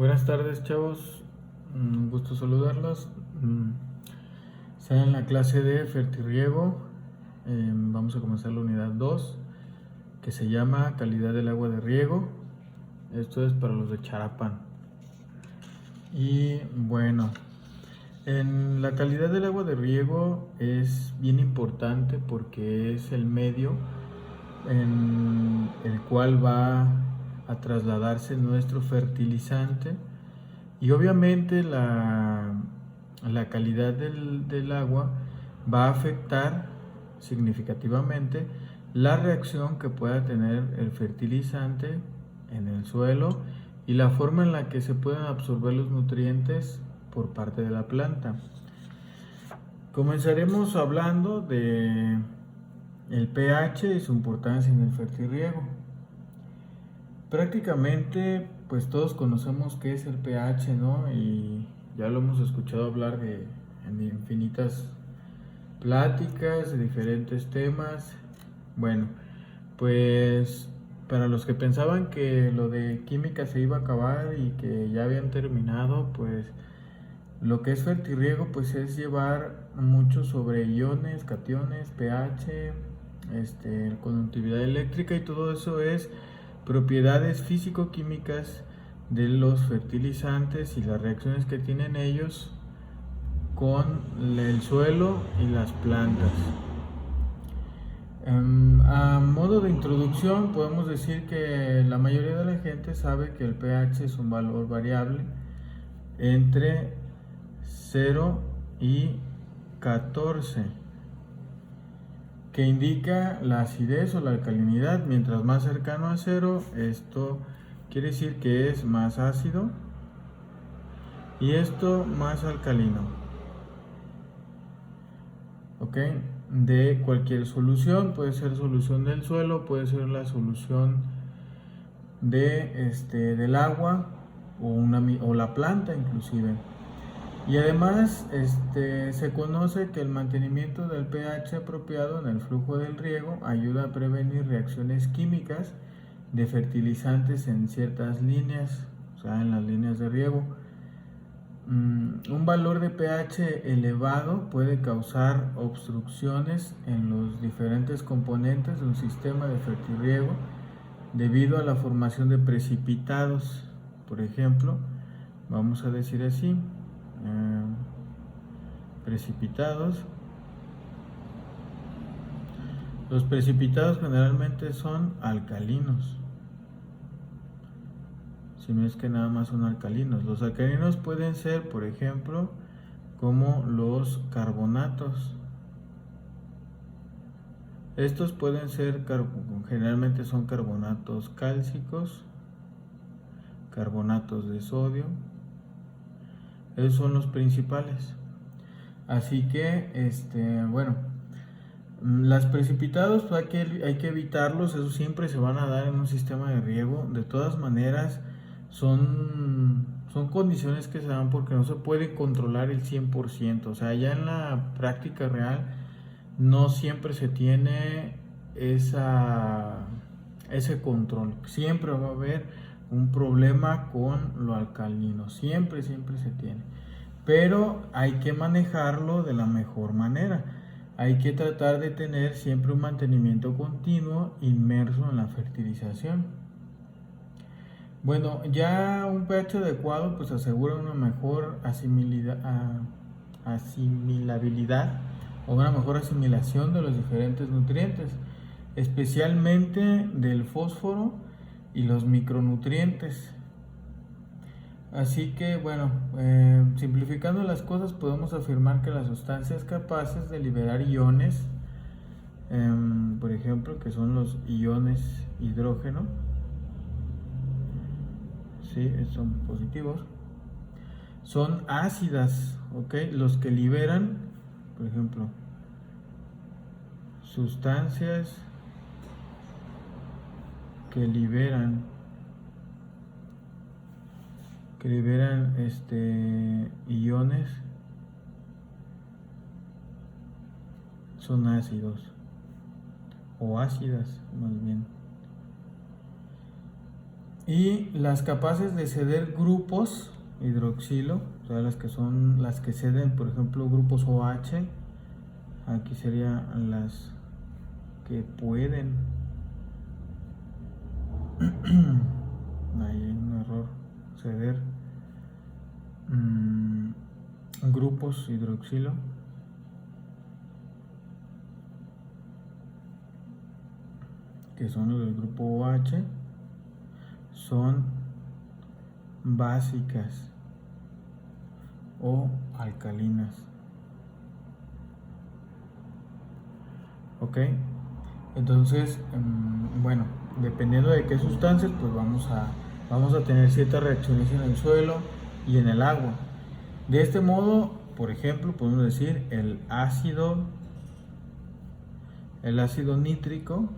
Buenas tardes, chavos. Un gusto saludarlos. Están en la clase de fertirriego. Vamos a comenzar la unidad 2, que se llama calidad del agua de riego. Esto es para los de Charapan. Y bueno, en la calidad del agua de riego es bien importante porque es el medio en el cual va a trasladarse nuestro fertilizante. Y obviamente la calidad del agua va a afectar significativamente la reacción que pueda tener el fertilizante en el suelo y la forma en la que se pueden absorber los nutrientes por parte de la planta. Comenzaremos hablando de el pH y su importancia en el fertirriego. Prácticamente, pues todos conocemos qué es el pH, ¿no? Y ya lo hemos escuchado hablar en infinitas pláticas de diferentes temas. Bueno, pues para los que pensaban que lo de química se iba a acabar y que ya habían terminado, pues lo que es fertirriego pues es llevar mucho sobre iones, cationes, pH, conductividad eléctrica, y todo eso es propiedades físico-químicas de los fertilizantes y las reacciones que tienen ellos con el suelo y las plantas. A modo de introducción podemos decir que la mayoría de la gente sabe que el pH es un valor variable entre 0 y 14, que indica la acidez o la alcalinidad. Mientras más cercano a 0, esto quiere decir que es más ácido y esto más alcalino. ¿Ok? De cualquier solución, puede ser solución del suelo, puede ser la solución del agua o la planta inclusive. Y además se conoce que el mantenimiento del pH apropiado en el flujo del riego ayuda a prevenir reacciones químicas de fertilizantes en ciertas líneas, o sea, en las líneas de riego. Un valor de pH elevado puede causar obstrucciones en los diferentes componentes de un sistema de fertirriego debido a la formación de precipitados. Por ejemplo, vamos a decir así, precipitados. Los precipitados generalmente son alcalinos, si no es que nada más son alcalinos. Los alcalinos pueden ser, por ejemplo, como los carbonatos. Estos pueden ser, generalmente son carbonatos cálcicos, carbonatos de sodio. Esos son los principales. Así que, bueno, las precipitados pues hay que evitarlos. Esos siempre se van a dar en un sistema de riego. De todas maneras, son condiciones que se dan porque no se puede controlar el 100%. O sea, ya en la práctica real no siempre se tiene ese control. Siempre va a haber un problema con lo alcalino. Siempre se tiene. Pero hay que manejarlo de la mejor manera. Hay que tratar de tener siempre un mantenimiento continuo inmerso en la fertilización. Bueno, ya un pH adecuado pues asegura una mejor asimilabilidad o una mejor asimilación de los diferentes nutrientes, especialmente del fósforo y los micronutrientes. Así que bueno, simplificando las cosas podemos afirmar que las sustancias capaces de liberar iones, por ejemplo, que son los iones hidrógeno, ¿sí? Son positivos, son ácidas, ¿ok? Los que liberan, por ejemplo, sustancias que liberan iones son ácidos o ácidas más bien. Y las capaces de ceder grupos hidroxilo, o sea, las que son las que ceden, por ejemplo, grupos OH, aquí serían las que pueden. Ahí hay un error, ceder grupos hidroxilo. Que son los del grupo OH, son básicas o alcalinas. Ok, entonces, bueno, dependiendo de qué sustancias, pues vamos a tener ciertas reacciones en el suelo y en el agua. De este modo, por ejemplo, podemos decir el ácido nítrico,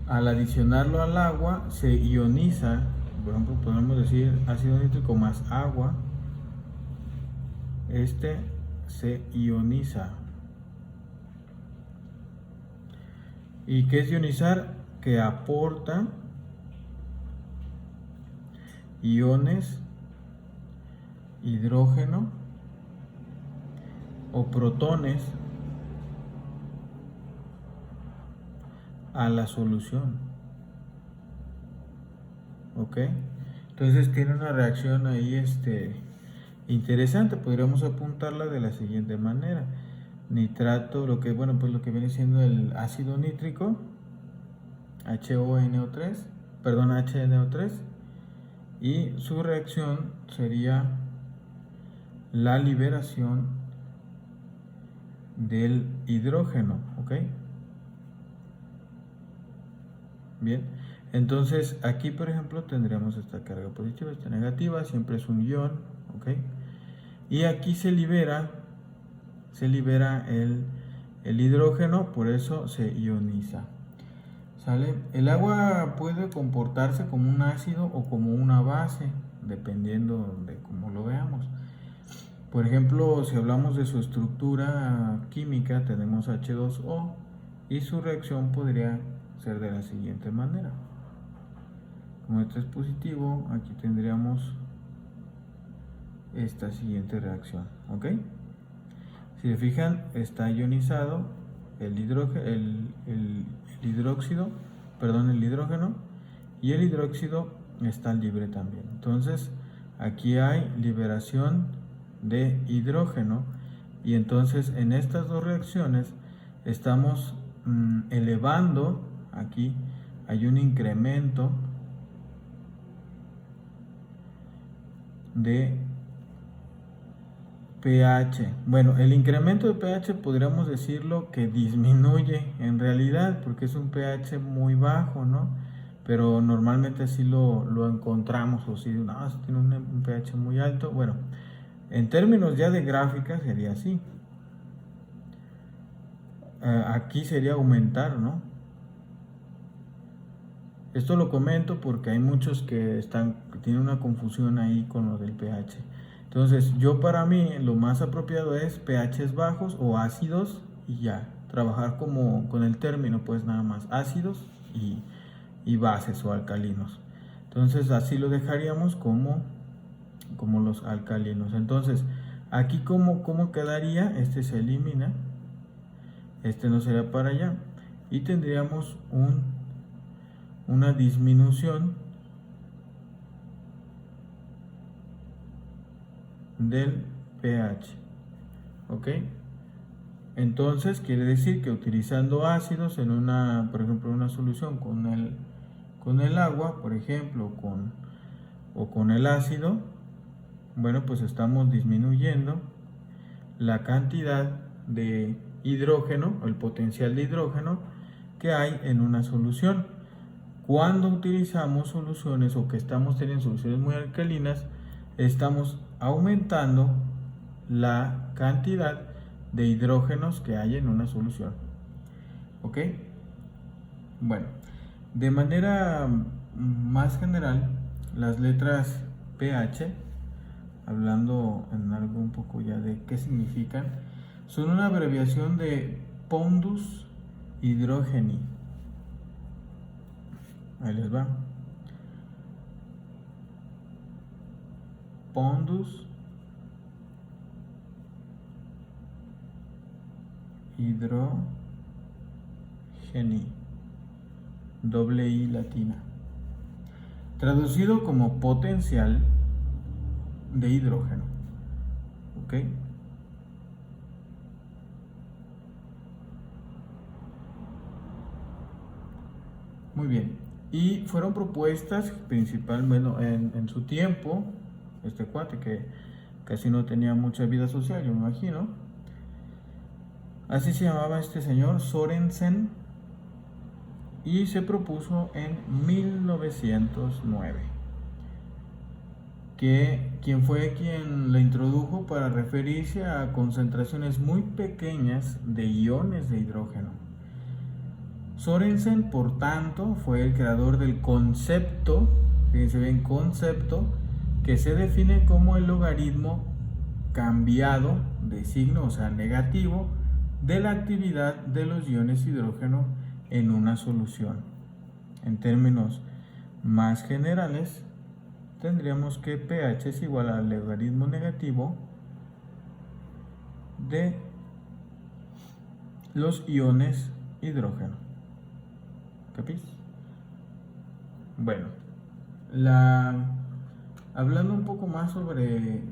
al adicionarlo al agua, se ioniza. Por ejemplo, podemos decir ácido nítrico más agua, se ioniza. ¿Y qué es ionizar? Que aporta iones, hidrógeno o protones a la solución. ¿Ok? Entonces tiene una reacción ahí interesante. Podríamos apuntarla de la siguiente manera. Nitrato, lo que viene siendo el ácido nítrico, HNO3, y su reacción sería la liberación del hidrógeno, ¿ok? Bien, entonces aquí por ejemplo tendríamos esta carga positiva, esta negativa, siempre es un ion, ¿ok? Y aquí se libera el hidrógeno, por eso se ioniza. ¿Sale? El agua puede comportarse como un ácido o como una base, dependiendo de cómo lo veamos. Por ejemplo, si hablamos de su estructura química, tenemos H2O y su reacción podría ser de la siguiente manera. Como este es positivo, aquí tendríamos esta siguiente reacción, ¿ok? Si se fijan, está ionizado el hidrógeno, y el hidróxido está libre también. Entonces, aquí hay liberación de hidrógeno, y entonces en estas dos reacciones estamos elevando, aquí hay un incremento de pH. Bueno, el incremento de pH podríamos decirlo que disminuye en realidad, porque es un pH muy bajo, ¿no? Pero normalmente así lo encontramos, o si no, tiene un pH muy alto. Bueno, en términos ya de gráfica sería así. Aquí sería aumentar, ¿no? Esto lo comento porque hay muchos que tienen una confusión ahí con lo del pH. Entonces, para mí lo más apropiado es pHs bajos o ácidos, y ya, trabajar con el término, pues nada más, ácidos y bases o alcalinos. Entonces, así lo dejaríamos como los alcalinos. Entonces, aquí ¿cómo quedaría? Este se elimina, este no sería para allá, y tendríamos una disminución del pH, ¿ok? Entonces quiere decir que utilizando ácidos en por ejemplo, una solución con el agua, por ejemplo, o con el ácido, bueno, pues estamos disminuyendo la cantidad de hidrógeno, o el potencial de hidrógeno que hay en una solución. Cuando utilizamos soluciones, o que estamos teniendo soluciones muy alcalinas, estamos aumentando la cantidad de hidrógenos que hay en una solución. ¿Ok? Bueno, de manera más general, las letras pH, hablando en algo un poco ya de qué significan, son una abreviación de Pondus Hydrogeni. Ahí les va. Pondus hidrogeni, doble I latina, traducido como potencial de hidrógeno. ¿Ok? Muy bien. Y fueron propuestas principalmente, bueno, en su tiempo, este cuate que casi no tenía mucha vida social, yo me imagino. Así se llamaba este señor, Sorensen, y se propuso en 1909. Quien fue quien la introdujo para referirse a concentraciones muy pequeñas de iones de hidrógeno. Sorensen, por tanto, fue el creador del concepto, fíjense bien, concepto, que se define como el logaritmo cambiado de signo, o sea, negativo, de la actividad de los iones hidrógeno en una solución. En términos más generales, tendríamos que pH es igual al logaritmo negativo de los iones hidrógeno. ¿Capis? Bueno, hablando un poco más sobre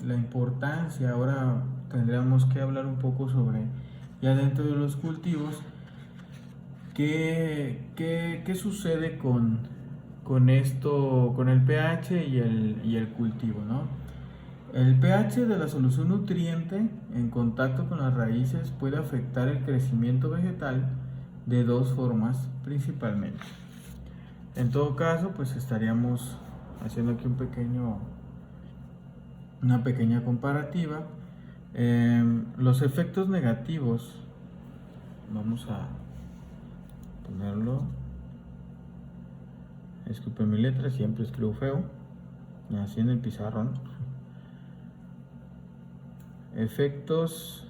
la importancia, ahora tendríamos que hablar un poco sobre, ya dentro de los cultivos, qué sucede con esto, con el pH y el cultivo, ¿no? El pH de la solución nutriente en contacto con las raíces puede afectar el crecimiento vegetal de dos formas principalmente. En todo caso, pues estaríamos haciendo aquí una pequeña comparativa. Los efectos negativos, vamos a ponerlo, disculpen mi letra, siempre escribo feo, así en el pizarrón. Efectos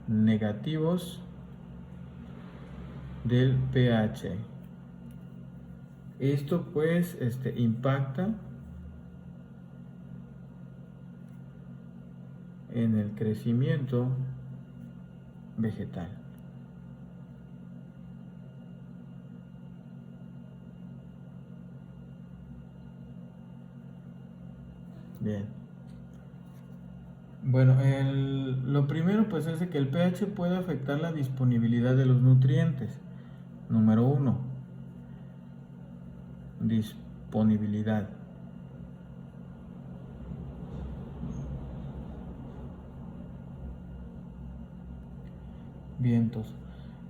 negativos del pH. Esto pues impacta en el crecimiento vegetal. Bien. Bueno, lo primero pues es que el pH puede afectar la disponibilidad de los nutrientes. Número 1. Disponibilidad. Vientos.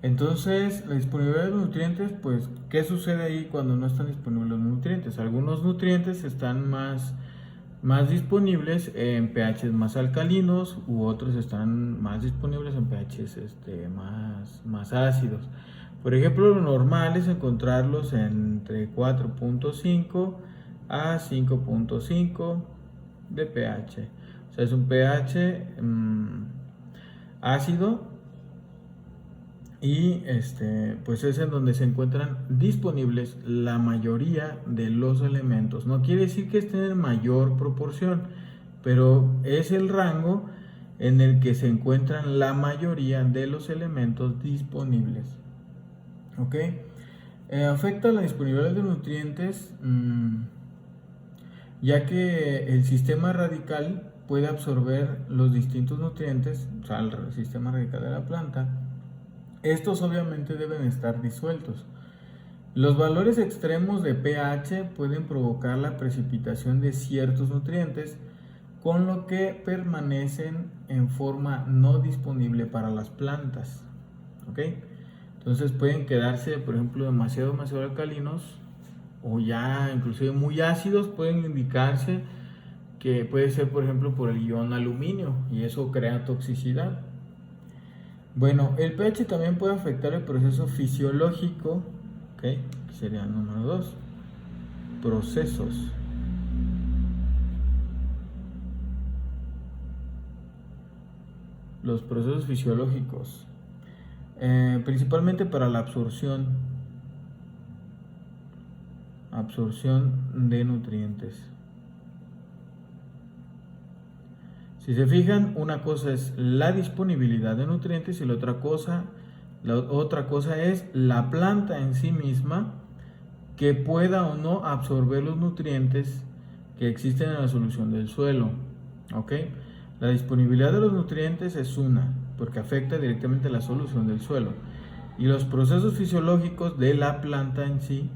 Entonces, la disponibilidad de los nutrientes, pues, ¿qué sucede ahí cuando no están disponibles los nutrientes? Algunos nutrientes están más disponibles en pHs más alcalinos, u otros están más disponibles en pHs más ácidos. Por ejemplo, lo normal es encontrarlos entre 4.5 a 5.5 de pH. O sea, es un pH ácido, y pues es en donde se encuentran disponibles la mayoría de los elementos. No quiere decir que estén en mayor proporción, pero es el rango en el que se encuentran la mayoría de los elementos disponibles. ¿Ok? Afecta la disponibilidad de nutrientes, ya que el sistema radical puede absorber los distintos nutrientes, o sea, el sistema radical de la planta. Estos obviamente deben estar disueltos. Los valores extremos de pH pueden provocar la precipitación de ciertos nutrientes, con lo que permanecen en forma no disponible para las plantas. ¿Ok? Entonces pueden quedarse, por ejemplo, demasiado alcalinos, o ya inclusive muy ácidos. Pueden indicarse que puede ser, por ejemplo, por el ion aluminio, y eso crea toxicidad. Bueno, el pH también puede afectar el proceso fisiológico, ¿okay? Que sería el número 2. Procesos. Los procesos fisiológicos, principalmente para la absorción. absorción de nutrientes. Si se fijan, una cosa es la disponibilidad de nutrientes y la otra cosa es la planta en sí misma que pueda o no absorber los nutrientes que existen en la solución del suelo. ¿Ok? La disponibilidad de los nutrientes es una, porque afecta directamente la solución del suelo. Y los procesos fisiológicos de la planta en sí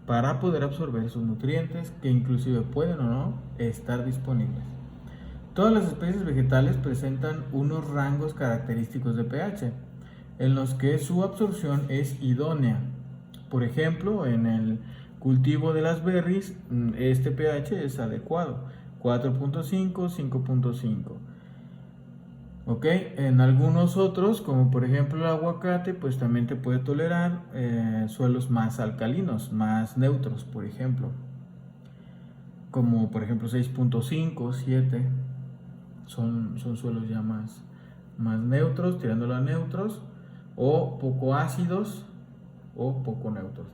para poder absorber esos nutrientes que inclusive pueden o no estar disponibles. Todas las especies vegetales presentan unos rangos característicos de pH en los que su absorción es idónea. Por ejemplo, en el cultivo de las berries, este pH es adecuado, 4.5, 5.5. ¿Ok? En algunos otros, como por ejemplo el aguacate, pues también te puede tolerar suelos más alcalinos, más neutros, por ejemplo. Como por ejemplo 6.5, 7. Son suelos ya más neutros, tirándolo a neutros, o poco ácidos o poco neutros.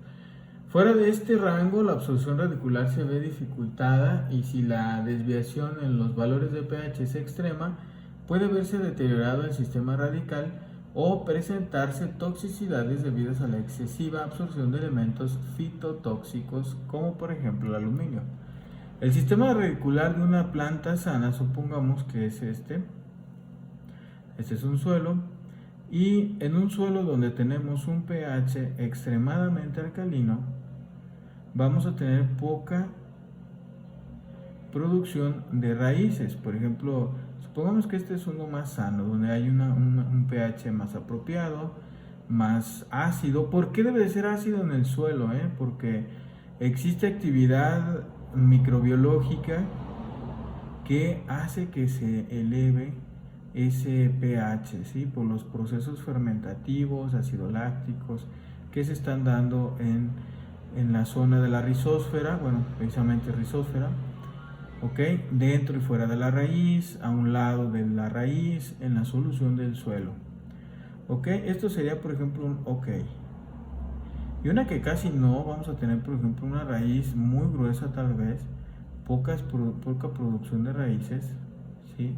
Fuera de este rango, la absorción radicular se ve dificultada y si la desviación en los valores de pH es extrema, puede verse deteriorado el sistema radical o presentarse toxicidades debidas a la excesiva absorción de elementos fitotóxicos, como por ejemplo el aluminio. El sistema radicular de una planta sana, supongamos que es este es un suelo, y en un suelo donde tenemos un pH extremadamente alcalino, vamos a tener poca producción de raíces. Por ejemplo, supongamos que este es uno más sano, donde hay un pH más apropiado, más ácido. ¿Por qué debe de ser ácido en el suelo? Porque existe actividad microbiológica que hace que se eleve ese pH, ¿sí? Por los procesos fermentativos, acidolácticos que se están dando en la zona de la rizósfera, bueno, precisamente rizósfera, ¿ok? Dentro y fuera de la raíz, a un lado de la raíz, en la solución del suelo, ¿ok? Esto sería, por ejemplo, un OK. Y una que casi no, vamos a tener, por ejemplo, una raíz muy gruesa tal vez, poca producción de raíces, ¿sí?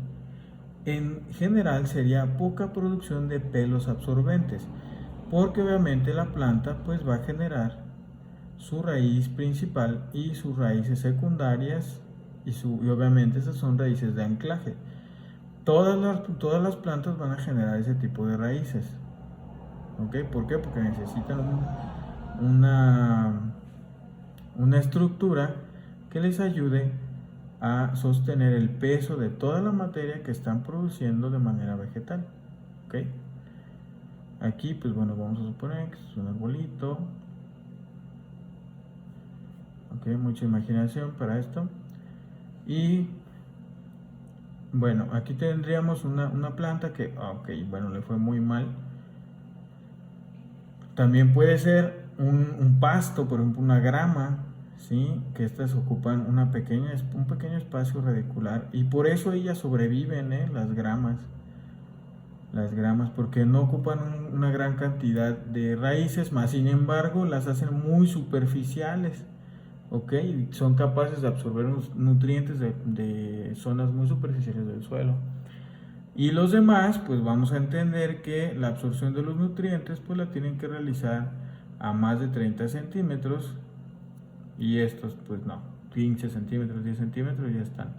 En general sería poca producción de pelos absorbentes, porque obviamente la planta pues va a generar su raíz principal y sus raíces secundarias y obviamente esas son raíces de anclaje. Todas las plantas van a generar ese tipo de raíces. ¿Ok? ¿Por qué? Porque necesitan una estructura que les ayude a sostener el peso de toda la materia que están produciendo de manera vegetal. ¿Ok? Aquí, pues bueno, vamos a suponer que es un arbolito. ¿Ok? Mucha imaginación para esto. Y bueno, aquí tendríamos una planta que, ok, bueno, le fue muy mal. También puede ser un pasto, por ejemplo, una grama, ¿sí? Que estas ocupan un pequeño espacio radicular y por eso ellas sobreviven, las gramas. Las gramas, porque no ocupan una gran cantidad de raíces, más sin embargo las hacen muy superficiales, ¿ok? Son capaces de absorber nutrientes de zonas muy superficiales del suelo. Y los demás, pues vamos a entender que la absorción de los nutrientes, pues la tienen que realizar a más de 30 centímetros. Y estos, pues no, 15 centímetros, 10 centímetros ya están.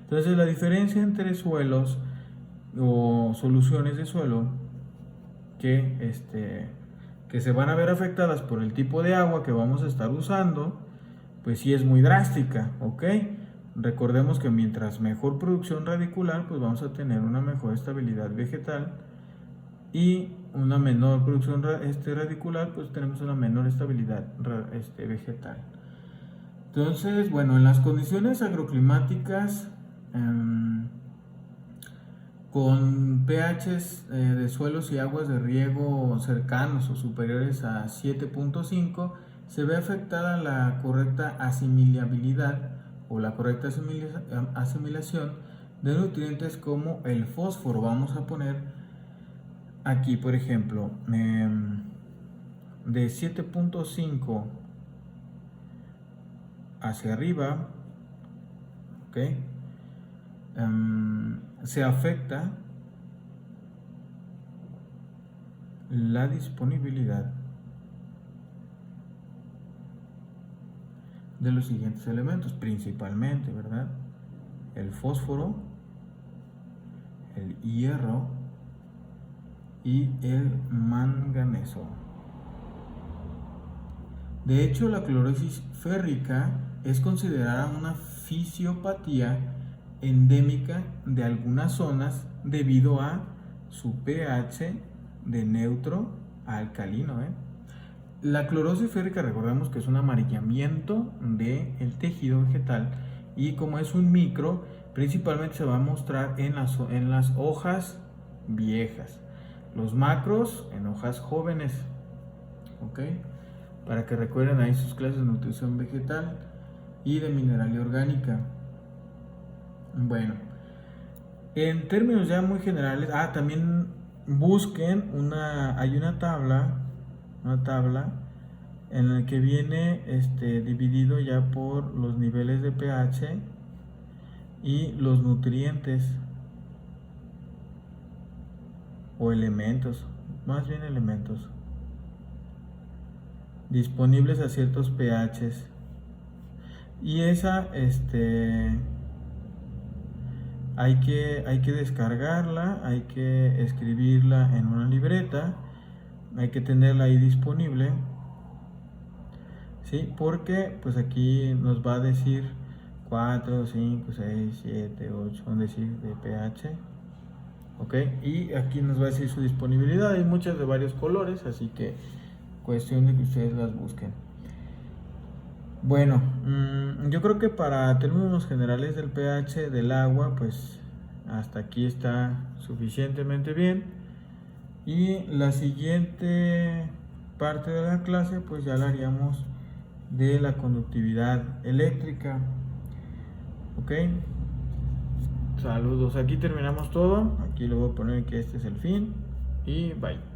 Entonces la diferencia entre suelos o soluciones de suelo que se van a ver afectadas por el tipo de agua que vamos a estar usando, pues sí es muy drástica, ¿ok? Recordemos que mientras mejor producción radicular, pues vamos a tener una mejor estabilidad vegetal y una menor producción radicular, pues tenemos una menor estabilidad vegetal. Entonces, bueno, en las condiciones agroclimáticas con pHs de suelos y aguas de riego cercanos o superiores a 7.5, se ve afectada la correcta asimilabilidad o la correcta asimilación de nutrientes como el fósforo. Vamos a poner aquí, por ejemplo, de 7.5 hacia arriba, ¿ok? Se afecta la disponibilidad de los siguientes elementos, principalmente, ¿verdad? El fósforo, el hierro y el manganeso. De hecho, la clorosis férrica es considerada una fisiopatía endémica de algunas zonas debido a su pH de neutro a alcalino. La clorosis férrica, recordemos que es un amarillamiento del tejido vegetal, y como es un micro, principalmente se va a mostrar en las hojas viejas, los macros en hojas jóvenes, ¿ok? Para que recuerden ahí sus clases de nutrición vegetal y de mineralía orgánica. Bueno, en términos ya muy generales, también busquen hay una tabla en la que viene dividido ya por los niveles de pH y los nutrientes o elementos, más bien elementos disponibles a ciertos pHs, y esa hay que descargarla, hay que escribirla en una libreta, hay que tenerla ahí disponible, ¿sí? Porque pues aquí nos va a decir 4, 5, 6, 7, 8, van a decir de pH, ¿ok? Y aquí nos va a decir su disponibilidad. Hay muchas de varios colores, así que cuestión de que ustedes las busquen. Bueno, yo creo que para términos generales del pH del agua, pues hasta aquí está suficientemente bien. Y la siguiente parte de la clase, pues ya la haríamos de la conductividad eléctrica. Ok, saludos, aquí terminamos todo. Aquí le voy a poner que este es el fin y bye.